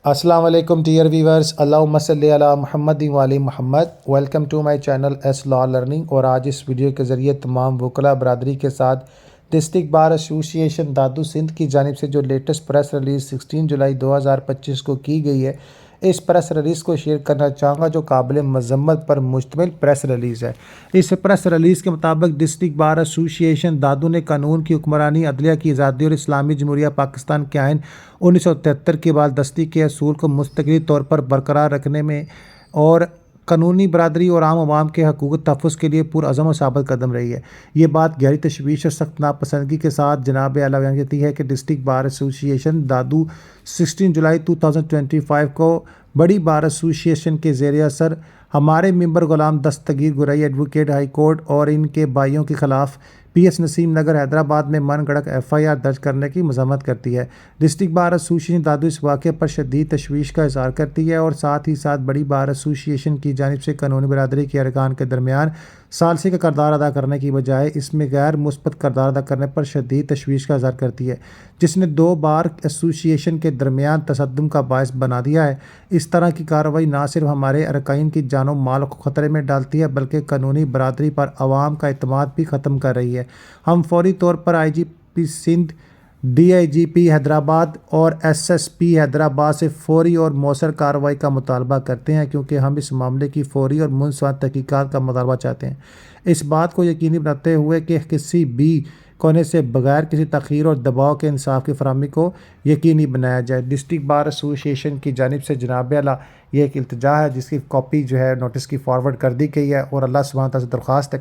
السلام علیکم dear viewers, اللہم صلی علی محمد و علی محمد۔ Welcome to my channel Ace Law Learning. اور آج اس ویڈیو کے ذریعے تمام وکلاء برادری کے ساتھ ڈسٹرکٹ بار ایسوسی ایشن دادو سندھ کی جانب سے جو لیٹسٹ پریس ریلیز 16 جولائی 2025 کو کی گئی ہے، اس پریس ریلیز کو شیئر کرنا چاہوں گا جو قابل مذمت پر مشتمل پریس ریلیز ہے۔ اس پریس ریلیز کے مطابق ڈسٹرکٹ بار ایسوسی ایشن دادو نے قانون کی حکمرانی، عدلیہ کی آزادی اور اسلامی جمہوریہ پاکستان کے آئین 1973 کی بالادستی کے اصول کو مستقلی طور پر برقرار رکھنے میں اور قانونی برادری اور عام عوام کے حقوق تحفظ کے لیے پرعزم و ثابت قدم رہی ہے۔ یہ بات گہری تشویش اور سخت ناپسندگی کے ساتھ جناب اعلیٰ بیان کرتی ہے کہ ڈسٹرکٹ بار ایسوسی ایشن دادو 16 جولائی 2025 کو بڑی بار ایسوسی ایشن کے زیر اثر ہمارے ممبر Ghulam Dastgir گرئی advocate high court اور ان کے بھائیوں کے خلاف پی ایس نسیم نگر حیدرآباد میں من گھڑت FIR درج کرنے کی مذمت کرتی ہے۔ ڈسٹرکٹ بار ایسوسی ایشن دادو اس واقعے پر شدید تشویش کا اظہار کرتی ہے اور ساتھ ہی ساتھ بڑی بار ایسوسی ایشن کی جانب سے قانونی برادری کے ارکان کے درمیان ثالثی کا کردار ادا کرنے کی بجائے اس میں غیر مثبت کردار ادا کرنے پر شدید تشویش کا اظہار کرتی ہے، جس نے دو بار ایسوسی ایشن کے درمیان تصادم کا باعث بنا دیا ہے۔ اس طرح کی کارروائی نہ صرف ہمارے ارکان کی جان و مال کو خطرے میں ڈالتی ہے بلکہ قانونی برادری پر عوام کا اعتماد بھی ختم کر رہی ہے۔ ہم فوری طور پر IGP سندھ، DIGP حیدرآباد اور SSP حیدرآباد سے فوری اور مؤثر کارروائی کا مطالبہ کرتے ہیں کیونکہ ہم اس معاملے کی فوری اور منصفانہ تحقیقات کا مطالبہ چاہتے ہیں۔ اس بات کو یقینی بناتے ہوئے کہ کسی بھی کونے سے بغیر کسی تاخیر اور دباؤ کے انصاف کی فراہمی کو یقینی بنایا جائے۔ ڈسٹرکٹ بار ایسوسی ایشن کی جانب سے جناب اعلیٰ یہ ایک التجا ہے جس کی کاپی نوٹس کی فارورڈ کر دی گئی ہے اور اللہ سبحانہ تعالیٰ سے درخواست ہے